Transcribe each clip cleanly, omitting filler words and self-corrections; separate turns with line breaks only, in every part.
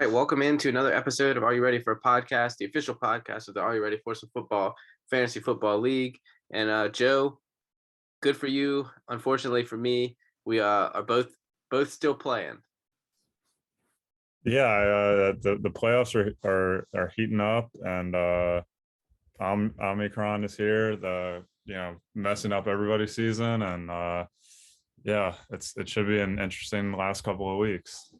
right, welcome into another episode of Are You Ready for a Podcast, the official podcast of the Are You Ready for Some Football Fantasy Football League. And Joe, good for you. Unfortunately for me, we are both still playing.
Yeah, the playoffs are heating up, and Omicron is here. Messing up everybody's season, and yeah, it should be an interesting last couple of weeks.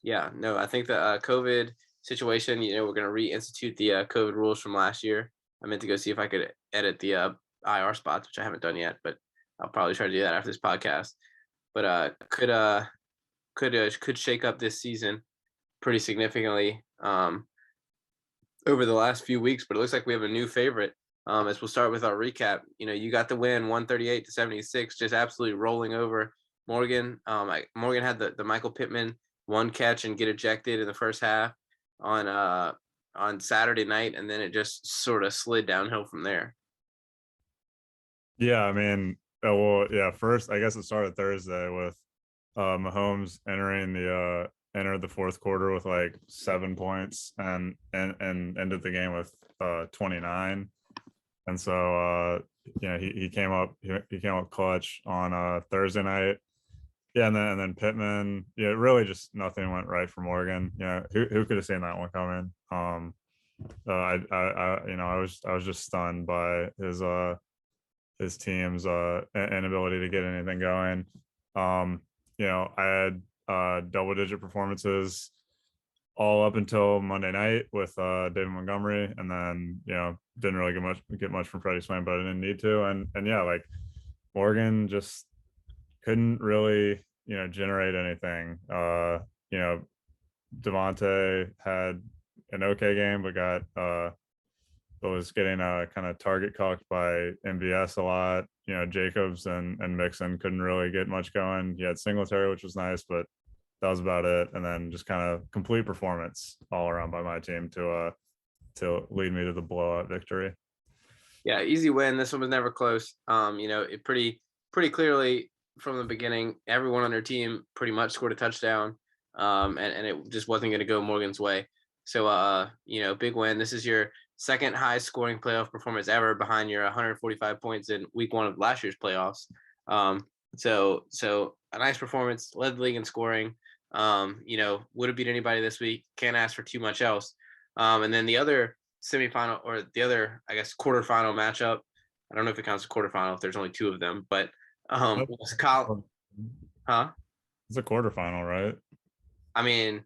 Yeah, no, I think the COVID situation, we're going to reinstitute the COVID rules from last year. I meant to go see if I could edit the IR spots, which I haven't done yet, but I'll probably try to do that after this podcast. But could shake up this season pretty significantly over the last few weeks. But it looks like we have a new favorite. As we'll start with our recap, you got the win 138-76, just absolutely rolling over Morgan. Morgan had the Michael Pittman one catch and get ejected in the first half on Saturday night, and then it just sort of slid downhill from there.
Yeah, I mean, first I guess it started Thursday with Mahomes entered the fourth quarter with like 7 points and ended the game with 29. And so he came up clutch on Thursday night. Yeah, and then Pittman, really just nothing went right for Morgan. Who could have seen that one coming? I was just stunned by his team's inability to get anything going. I had double digit performances all up until Monday night with David Montgomery, and then didn't really get much from Freddie Swain, but I didn't need to. And like Morgan just couldn't really generate anything. Devontae had an okay game, but was getting kind of target cocked by MVS a lot. Jacobs and Mixon couldn't really get much going. He had Singletary, which was nice, but that was about it. And then just kind of complete performance all around by my team to lead me to the blowout victory.
Yeah, easy win. This one was never close. It pretty clearly from the beginning, everyone on their team pretty much scored a touchdown, and it just wasn't going to go Morgan's way. So, big win. This is your second highest scoring playoff performance ever, behind your 145 points in week one of last year's playoffs. So a nice performance, led the league in scoring. Would have beat anybody this week. Can't ask for too much else. And then the other semifinal, or the other, I guess, quarterfinal matchup, I don't know if it counts as quarterfinal if there's only two of them, but was Colin. Huh?
It's a quarterfinal, right?
I mean,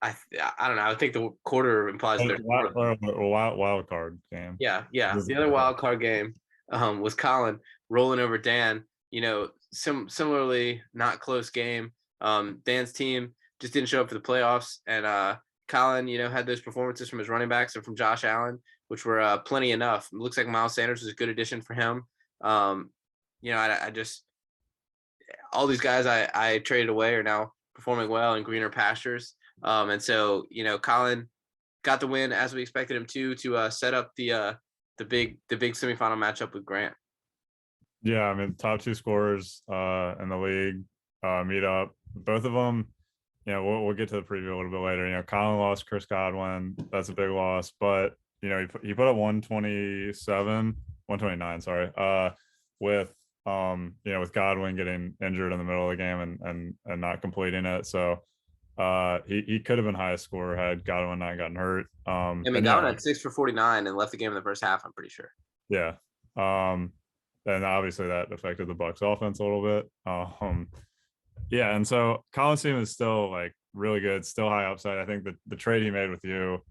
I don't know. I think the quarter implies there's
wild card game.
Yeah. The other wild card game was Colin rolling over Dan. Similarly not close game. Dan's team just didn't show up for the playoffs, and Colin, had those performances from his running backs and from Josh Allen, which were plenty enough. It looks like Miles Sanders was a good addition for him. I just, all these guys I traded away are now performing well in greener pastures. And so, Colin got the win as we expected him to set up the big semifinal matchup with Grant.
Yeah, I mean, top two scorers in the league meet up. Both of them, we'll get to the preview a little bit later. Colin lost Chris Godwin. That's a big loss, but he put up 129, sorry, with with Godwin getting injured in the middle of the game and not completing it. So he could have been highest scorer had Godwin not gotten hurt.
Godwin had 6 for 49 and left the game in the first half, I'm pretty sure.
Yeah. And obviously that affected the Bucs offense a little bit. Yeah, and so Colin's team is still like really good, still high upside. I think the trade he made with you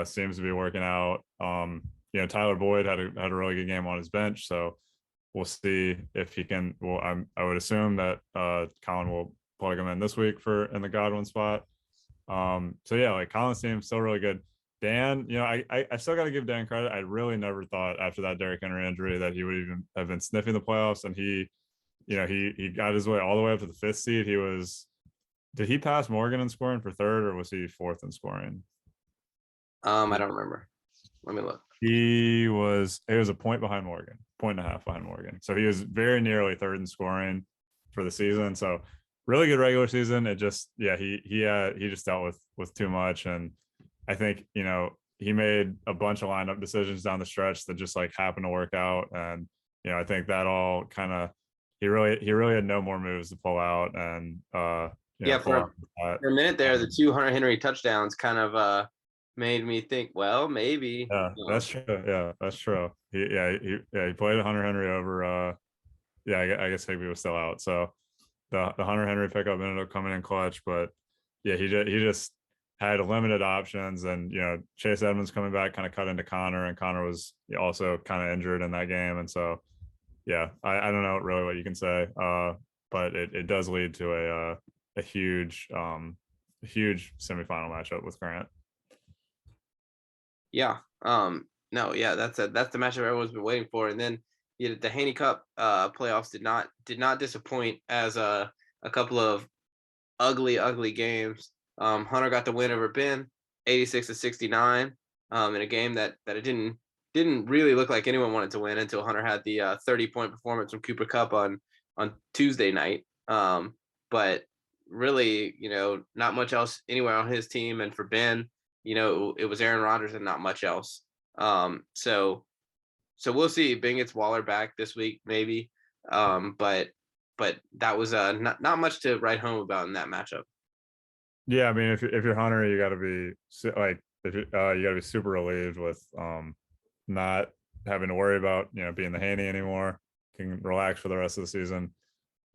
seems to be working out. Tyler Boyd had a really good game on his bench, so we'll see if he can. Well, I would assume that Colin will plug him in this week in the Godwin spot. So yeah, like Colin's team still really good. Dan, I still got to give Dan credit. I really never thought after that Derrick Henry injury that he would even have been sniffing the playoffs, and he got his way all the way up to the 5th seed. Did he pass Morgan in scoring for 3rd, or was he 4th in scoring?
I don't remember. Let me look.
It was a point behind Morgan, 1.5 behind Morgan. So he was very nearly 3rd in scoring for the season. So really good regular season. It just, yeah, he just dealt with too much, and I think he made a bunch of lineup decisions down the stretch that just like happened to work out, and I think that all kind of he really had no more moves to pull out, and
Yeah,
pull out
for a minute there, the two Hunter Henry touchdowns kind of made me think, well, maybe.
Yeah, that's true. Yeah, that's true. He played Hunter Henry over. Yeah, I guess Higby was still out, so the Hunter Henry pickup ended up coming in clutch. But yeah, he just had limited options, and Chase Edmonds coming back kind of cut into Connor, and Connor was also kind of injured in that game, and so yeah, I don't know really what you can say, but it does lead to a huge huge semifinal matchup with Grant.
Yeah. No, yeah, that's the matchup everyone's been waiting for. And then the Haney Cup playoffs did not disappoint as a couple of ugly games. Hunter got the win over Ben, 86-69, in a game that it didn't really look like anyone wanted to win until Hunter had the 30-point performance from Cooper Cup on Tuesday night. But really, not much else anywhere on his team. And for Ben, it was Aaron Rodgers and not much else. So we'll see. Ben gets Waller back this week, maybe. But that was not much to write home about in that matchup.
Yeah, I mean, if you're Hunter, you got to be like, if you got to be super relieved with not having to worry about being the Haney anymore. Can relax for the rest of the season.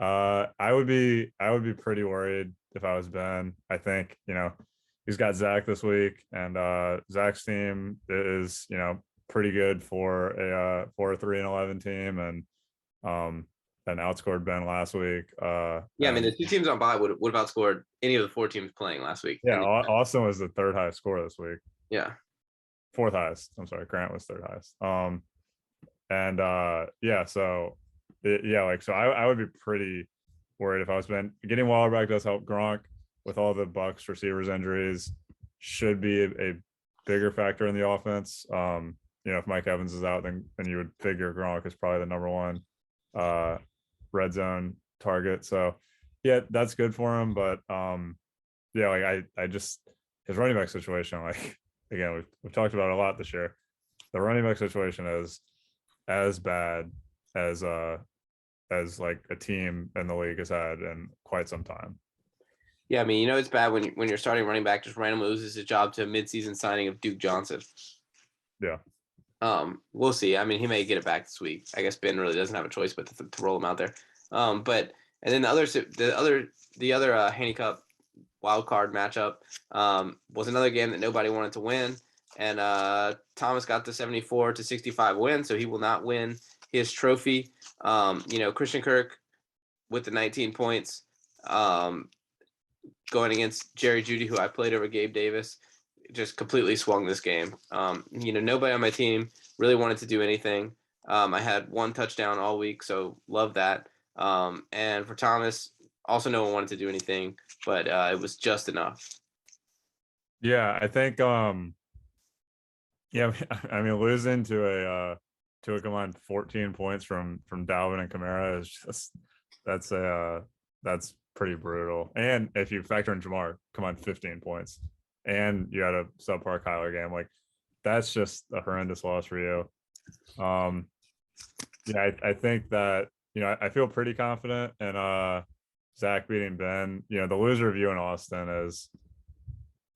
I would be pretty worried if I was Ben. I think he's got Zach this week, and Zach's team is pretty good for a 3-11 team, and outscored Ben last week.
Yeah, I mean,
And
the two teams on bye would have outscored any of the four teams playing last week.
yeah, Austin was the third highest score this week.
Yeah.
Fourth highest. I'm sorry, Grant was third highest. And yeah, so so I would be pretty worried if I was Ben. Getting Waller back does help. Gronk with all the Bucks receivers injuries should be a bigger factor in the offense. If Mike Evans is out, then you would figure Gronk is probably the number one red zone target. So yeah, that's good for him. But yeah, like I just his running back situation, like again, we've talked about it a lot this year. The running back situation is as bad as like a team in the league has had in quite some time.
Yeah, I mean, it's bad when your starting running back just randomly loses his job to a midseason signing of Duke Johnson.
Yeah.
We'll see. I mean, he may get it back this week. I guess Ben really doesn't have a choice but to roll him out there. But and then the other Haney Cup wild card matchup was another game that nobody wanted to win, and Thomas got the 74-65 win, so he will not win his trophy. Christian Kirk with the 19 points, going against Jerry Jeudy, who I played over Gabe Davis, just completely swung this game. Nobody on my team really wanted to do anything. I had one touchdown all week, so love that. And for Thomas, also no one wanted to do anything, but it was just enough.
Yeah, I think yeah, I mean losing to a combined 14 points from Dalvin and Kamara is just that's pretty brutal. And if you factor in Jamar, come on, 15 points, and you had a subpar Kyler game, like that's just a horrendous loss for you. Yeah, I think that I feel pretty confident in Zach beating Ben. The loser of you in Austin is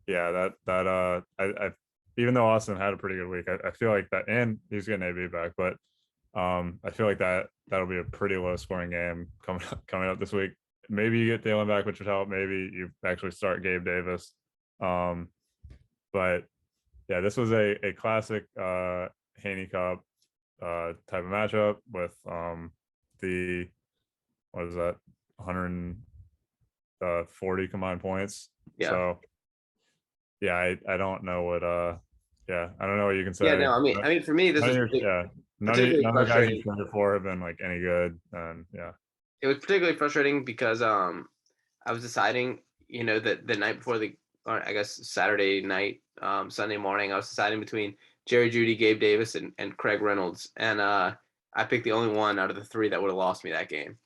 I even though Austin had a pretty good week, I feel like that, and he's getting AB back, but I feel like that'll be a pretty low scoring game coming up this week. Maybe you get Dalen back, which would help. Maybe you actually start Gabe Davis. But yeah, this was a classic Haney Cup type of matchup with the what is that 140 combined points.
Yeah.
So yeah, I don't know what I don't know what you can say.
Yeah, no, I mean for me this is
none of the guys you traded for have been like any good, and yeah.
It was particularly frustrating because I was deciding, the night before or I guess Saturday night, Sunday morning, I was deciding between Jerry Jeudy, Gabe Davis, and Craig Reynolds, and I picked the only one out of the three that would have lost me that game.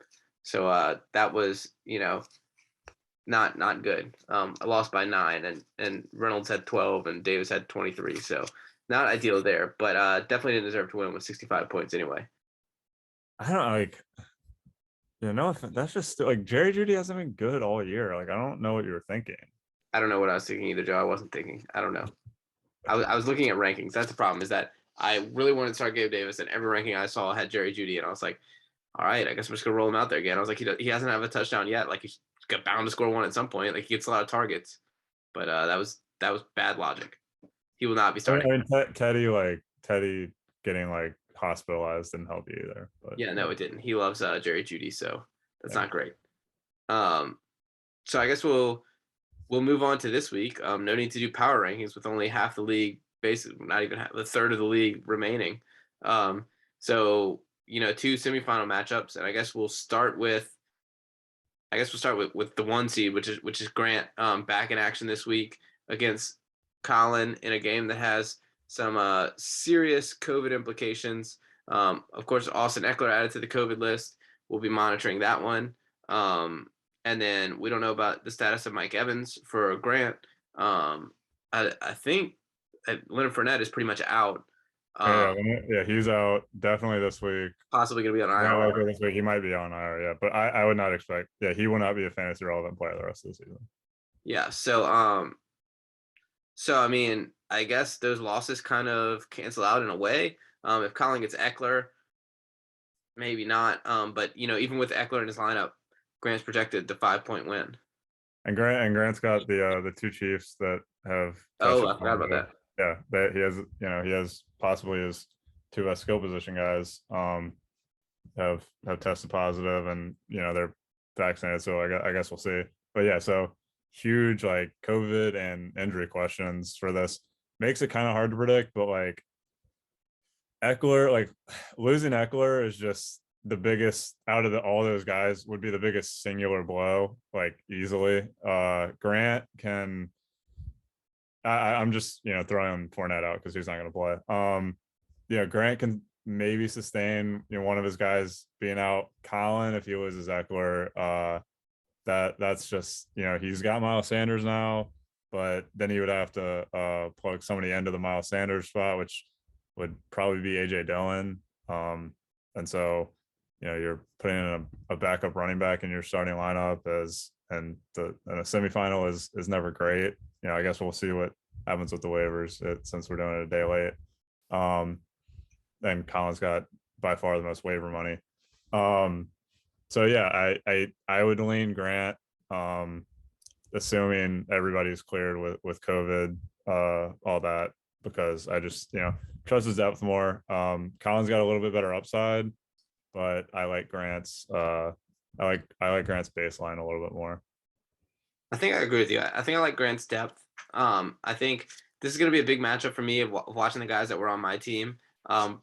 So that was, not good. I lost by 9, and Reynolds had 12, and Davis had 23. So not ideal there, but definitely didn't deserve to win with 65 points anyway.
I don't like. Yeah, no, that's just like Jerry Judy hasn't been good all year. Like, I don't know what you were thinking.
I don't know what I was thinking either, Joe. I wasn't thinking. I don't know. I was looking at rankings. That's the problem, is that I really wanted to start Gabe Davis, and every ranking I saw had Jerry Judy, and I was like, all right, I guess I'm just gonna roll him out there again. I was like, he hasn't have a touchdown yet. Like, he's bound to score one at some point. Like, he gets a lot of targets, but that was bad logic. He will not be starting.
Teddy getting like hospitalized didn't help you either. But
Yeah, no, it didn't. He loves Jerry Judy, so that's
yeah.
not great. Um, so I guess we'll move on to this week. No need to do power rankings with only half the league, basically not even half, the third of the league remaining. So two semifinal matchups, and I guess we'll start with the 1 seed, which is Grant, back in action this week against Colin in a game that has some serious COVID implications. Of course, Austin Eckler added to the COVID list. We'll be monitoring that one. And then we don't know about the status of Mike Evans for Grant. I think Leonard Fournette is pretty much out.
Yeah, he's out definitely this week.
Possibly going to be on
More
IR.
likely this week. He might be on IR, yeah, but I would not expect. Yeah, he will not be a fantasy relevant player the rest of the season.
Yeah. So I mean, I guess those losses kind of cancel out in a way. If Colin gets Eckler, maybe not. But even with Eckler in his lineup, Grant's projected the 5-point win.
And Grant's got the two Chiefs that have
Oh,
tested
I forgot about
positive.
that.
Yeah, that he has possibly his two best skill position guys have tested positive, and they're vaccinated. So I guess we'll see. But yeah, so huge like COVID and injury questions for this makes it kind of hard to predict. But like Eckler, like losing Eckler is just the biggest out of all those guys would be the biggest singular blow, like easily. Grant can. I'm just throwing Fournette out because he's not going to play. Grant can maybe sustain one of his guys being out. Colin, if he loses Eckler, that's just he's got Miles Sanders now, but then he would have to plug somebody into the Miles Sanders spot, which would probably be AJ Dillon. And so you're putting in a backup running back in your starting lineup and a semifinal is never great. I guess we'll see what happens with the waivers since we're doing it a day late. And Colin's got by far the most waiver money. So yeah, I would lean Grant, assuming everybody's cleared with COVID, all that, because I just trust his depth more. Colin's got a little bit better upside, but I like Grant's Grant's baseline a little bit more.
I think I agree with you. I think I like Grant's depth. I think this is going to be a big matchup for me of watching the guys that were on my team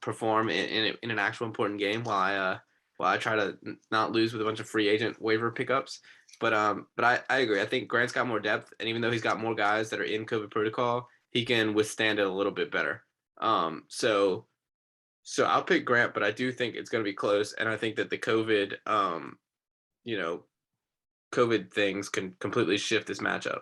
perform in an actual important game while I try to not lose with a bunch of free agent waiver pickups. But I agree. I think Grant's got more depth, and even though he's got more guys that are in COVID protocol, he can withstand it a little bit better. So I'll pick Grant, but I do think it's going to be close, and I think that the COVID things can completely shift this matchup.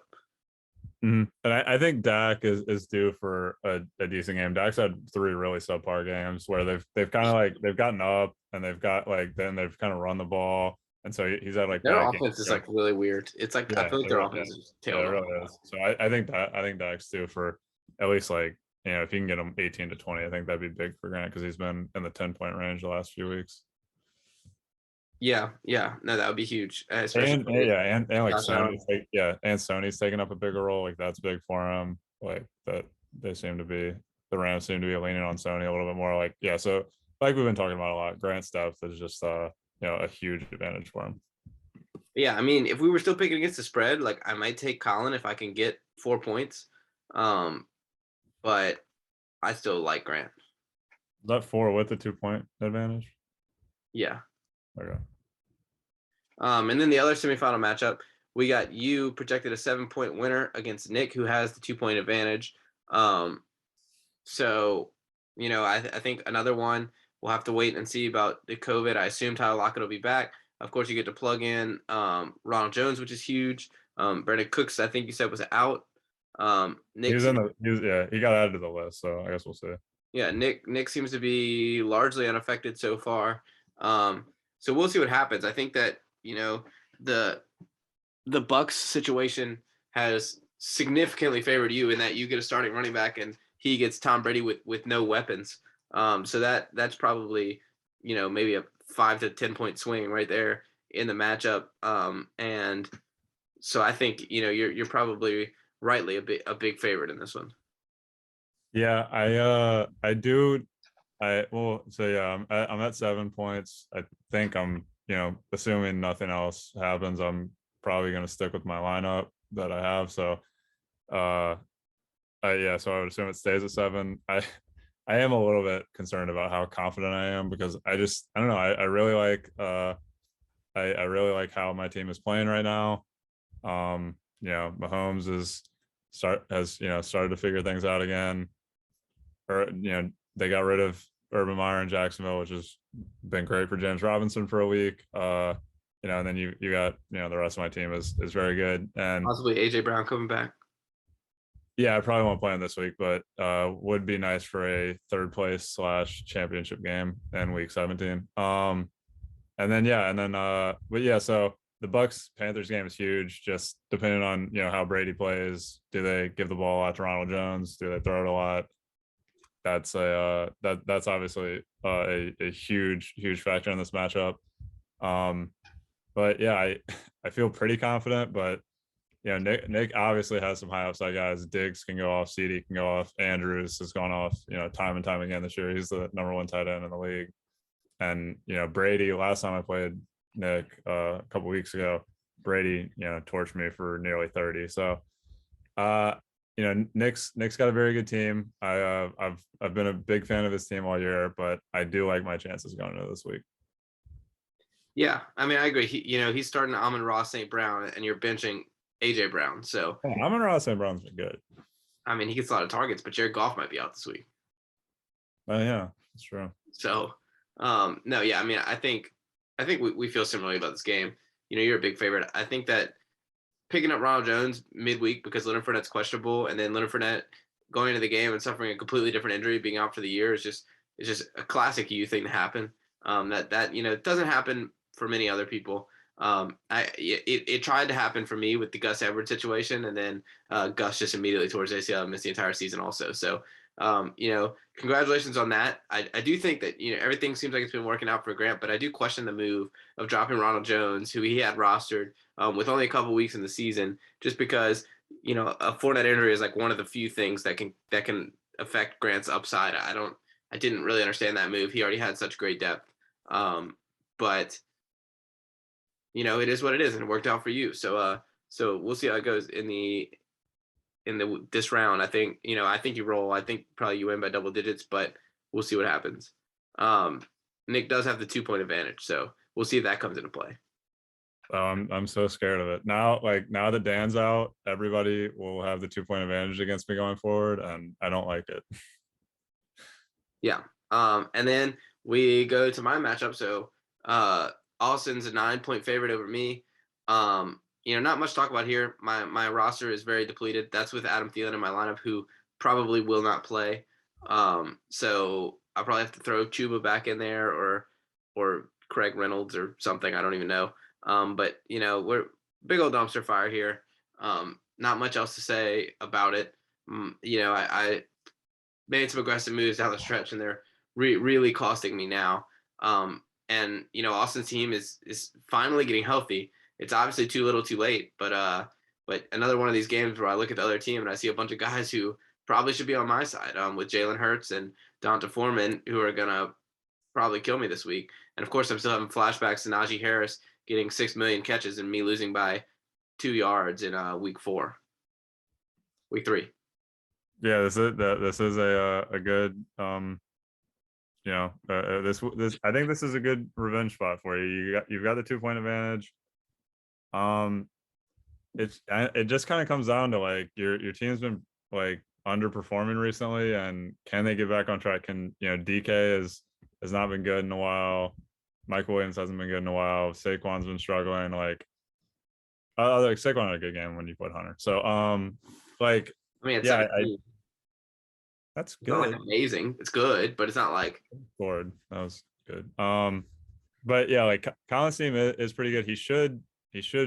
Mm-hmm. And I think Dak is due for a decent game. Dak's had 3 really subpar games where they've kind of like they've gotten up and they've got like then they've kind of run the ball, and so he's had like
Their
bad
offense
games.
is like really weird. It's like I feel like their offense is
Yeah, it
tailed off.
really is. So I think Dak's due for at least like if you can get him 18 to 20, I think that'd be big for Grant because he's been in the 10-point range the last few weeks.
Yeah, no, that would be huge, especially
And like
Josh Allen.
And Sony's taking up a bigger role. Like that's big for him. Like that the Rams seem to be leaning on Sony a little bit more. Like so like we've been talking about a lot. Grant's depth is just a huge advantage for him.
Yeah, I mean, if we were still picking against the spread, like I might take Colin if I can get 4 points, but I still like Grant.
Is that 4 with the 2-point advantage?
Yeah.
Okay.
And then the other semifinal matchup, we got you projected a 7-point winner against Nick, who has the 2-point advantage. So, I think another one, we'll have to wait and see about the COVID. I assume Tyler Lockett will be back. Of course, you get to plug in Ronald Jones, which is huge. Brandon Cooks, I think you said was out.
He
Nick
was in the he was yeah, he got added to the list, so I guess we'll see.
Yeah, Nick seems to be largely unaffected so far. So we'll see what happens. I think that the the Bucks situation has significantly favored you in that you get a starting running back and he gets Tom Brady with no weapons. So that's probably maybe a 5 to 10 point swing right there in the matchup. And so I think you're probably rightly a big favorite in this one.
Yeah, I do. So yeah, I'm at 7 points. I think I'm, assuming nothing else happens, I'm probably going to stick with my lineup that I have. So uh yeah, so I would assume it stays at 7. I am a little bit concerned about how confident I am because I don't know, I really like I really like how my team is playing right now. Mahomes has started to figure things out again. Or they got rid of Urban Meyer in Jacksonville, which has been great for James Robinson for a week. And then you got the rest of my team is very good. And
Possibly AJ Brown coming back.
yeah, I probably won't play him this week, but would be nice for a third place / championship game in week 17. But yeah, so the Bucks Panthers game is huge. Just depending on how Brady plays, do they give the ball a lot to Ronald Jones? Do they throw it a lot? That's obviously a huge factor in this matchup. Um, but yeah, I feel pretty confident, but Nick obviously has some high upside guys. Diggs can go off, CD can go off, Andrews has gone off, time and time again this year. He's the number 1 tight end in the league. And Brady, last time I played Nick a couple weeks ago, Brady, torched me for nearly 30. So Nick's got a very good team. I've been a big fan of his team all year, but I do like my chances going into this week.
Yeah, I mean, I agree. He's starting Amon-Ra St. Brown, and you're benching AJ Brown. So
Amon-Ra St. Brown's been good.
I mean, he gets a lot of targets, but Jared Goff might be out this week.
Oh yeah, that's true.
So no, yeah, I mean, I think we feel similarly about this game. You're a big favorite. I think that picking up Ronald Jones midweek because Leonard Fournette's questionable, and then Leonard Fournette going into the game and suffering a completely different injury, being out for the year is just a classic you thing to happen. That doesn't happen for many other people. It tried to happen for me with the Gus Edwards situation, and then Gus just immediately towards ACL and missed the entire season also. So congratulations on that. I do think that everything seems like it's been working out for Grant, but I do question the move of dropping Ronald Jones, who he had rostered with only a couple weeks in the season, just because a Fournette injury is like one of the few things that can affect Grant's upside. I didn't really understand that move. He already had such great depth, but it is what it is, and it worked out for you. So we'll see how it goes in this round. I think you roll. I think probably you win by double digits, but we'll see what happens. Nick does have the 2-point advantage, so we'll see if that comes into play.
Oh, I'm so scared of it now. Like now that Dan's out, everybody will have the 2-point advantage against me going forward, and I don't like it.
Yeah. And then we go to my matchup. So Austin's a 9-point favorite over me. Not much to talk about here. My roster is very depleted. That's with Adam Thielen in my lineup, who probably will not play. So I'll probably have to throw Chuba back in there or Craig Reynolds or something. I don't even know. But we're big old dumpster fire here. Not much else to say about it. I made some aggressive moves down the stretch, and they're really costing me now. And Austin's team is finally getting healthy. It's obviously too little, too late. But another one of these games where I look at the other team and I see a bunch of guys who probably should be on my side. With Jalen Hurts and Donta Foreman, who are gonna probably kill me this week. And of course, I'm still having flashbacks to Najee Harris getting 6 million catches and me losing by 2 yards in week 3.
Yeah, this is a good this I think this is a good revenge spot for you. You've got the 2-point advantage. It just kind of comes down to like your team's been like underperforming recently, and can they get back on track? Can DK has not been good in a while. Michael Williams hasn't been good in a while. Saquon's been struggling. Like Like Saquon had a good game when you put Hunter. So like
I mean, it's
yeah,
17.
that's
It's not like
good.
amazing. It's good, but it's not like
Scored. That was good. But yeah, like Collins' team is pretty good. He should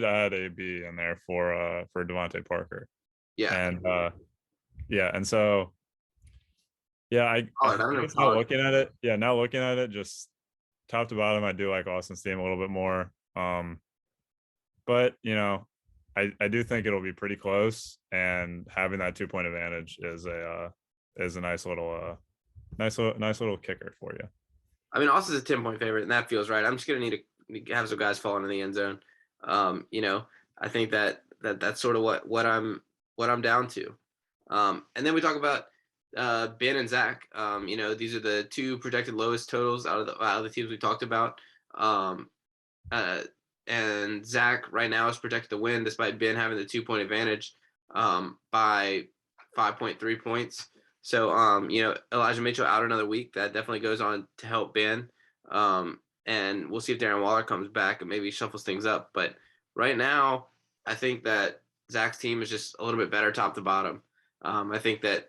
add a B in there for Devontae Parker.
yeah.
And yeah, and so yeah,
Solid. I
I
don't know.
guess now
Solid.
looking at it, just top to bottom, I do like Austin's team a little bit more. But I do think it'll be pretty close, and having that 2 point advantage is a nice little kicker for you.
I mean, Austin's a 10-point favorite, and that feels right. I'm just gonna need to have some guys fall into the end zone. I think that's sort of what I'm down to. And then we talk about Ben and Zach. These are the two projected lowest totals out of the teams we talked about. Uh, and Zach right now is projected to win despite Ben having the 2-point advantage by 5.3 points. So, Elijah Mitchell out another week. That definitely goes on to help Ben. And we'll see if Darren Waller comes back and maybe shuffles things up. But right now, I think that Zach's team is just a little bit better top to bottom. I think that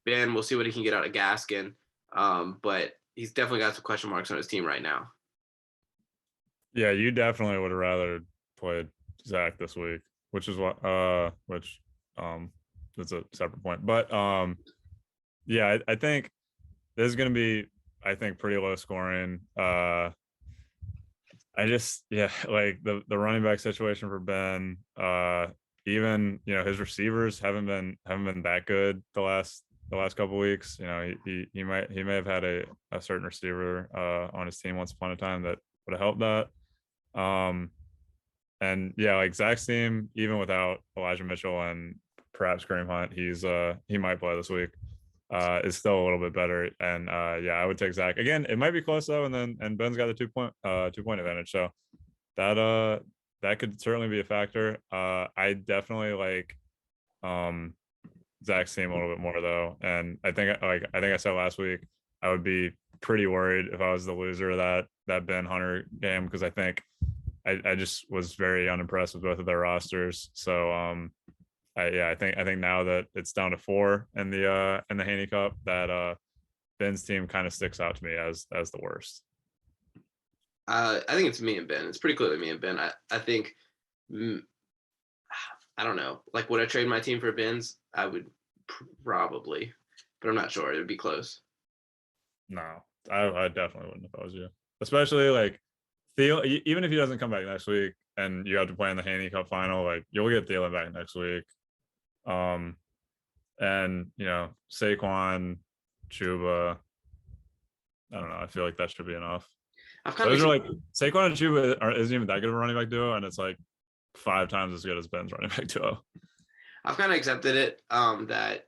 Ben, we'll see what he can get out of Gaskin. But he's definitely got some question marks on his team right now.
Yeah, you definitely would have rather played Zach this week, which is that's a separate point. But yeah, I think this is going to be, I think, pretty low scoring. I just like the running back situation for Ben. Even his receivers haven't been that good the last couple of weeks. He may have had a certain receiver on his team once upon a time that would have helped that. And yeah, like Zach's team, even without Elijah Mitchell and perhaps Kareem Hunt, he might play this week. Is still a little bit better. And yeah, I would take Zach. Again, it might be close though, and Ben's got the 2 point advantage. So that could certainly be a factor. I definitely like Zach's team a little bit more though. And I think I said last week, I would be pretty worried if I was the loser of that Ben Hunter game, because I think I just was very unimpressed with both of their rosters. So I think now that it's down to 4 in the Haney Cup, that Ben's team kind of sticks out to me as the worst.
I think it's me and Ben. It's pretty clearly me and Ben. I think, I don't know. Like, would I trade my team for Ben's? I would probably, but I'm not sure. It would be close.
No, I definitely wouldn't if I was you. Especially like Thielen, even if he doesn't come back next week and you have to play in the Haney Cup final, like you'll get Thielen back next week. And Saquon, Chuba, I don't know. I feel like that should be enough. Those are like Saquon and Chuba isn't even that good of a running back duo, and it's like 5 times as good as Ben's running back duo.
I've kind of accepted it. That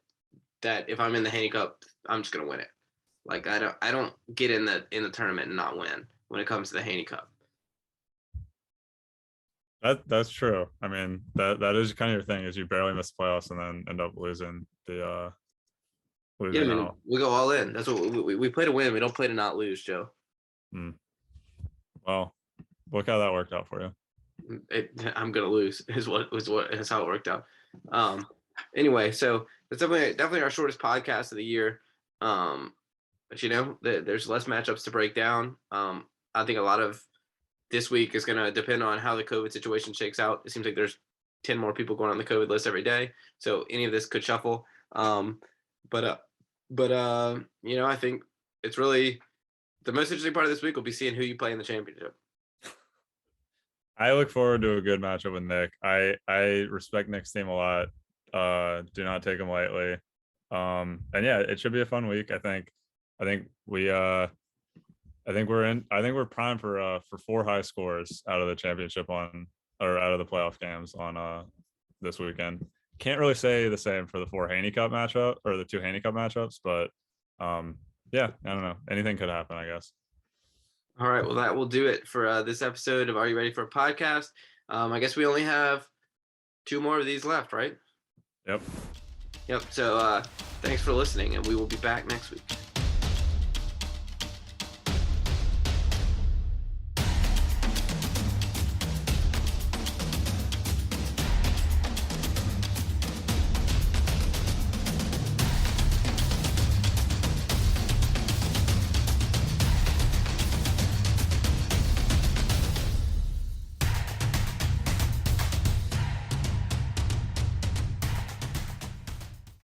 if I'm in the Haney Cup, I'm just gonna win it. Like I don't get in the tournament and not win when it comes to the Haney Cup.
That's true. I mean, that is kind of your thing, is you barely miss the playoffs and then end up losing the losing out.
We go all in. That's what we play to win. We don't play to not lose, Joe.
Well, look how that worked out for you.
I'm gonna lose is how it worked out. Anyway, so that's definitely our shortest podcast of the year. But there's less matchups to break down. I think a lot of this week is going to depend on how the COVID situation shakes out. It seems like there's 10 more people going on the COVID list every day, so any of this could shuffle. But I think it's really the most interesting part of this week will be seeing who you play in the championship.
I look forward to a good matchup with Nick. I respect Nick's team a lot. Do not take him lightly. And yeah, it should be a fun week. I think we're primed for 4 high scores out of the championship out of the playoff games on this weekend. Can't really say the same for the 4 Haney Cup matchup or the 2 Haney Cup matchups, but yeah, I don't know. Anything could happen, I guess.
All right, well, that will do it for this episode of Are You Ready for a Podcast? I guess we only have 2 more of these left, right?
Yep.
So thanks for listening, and we will be back next week.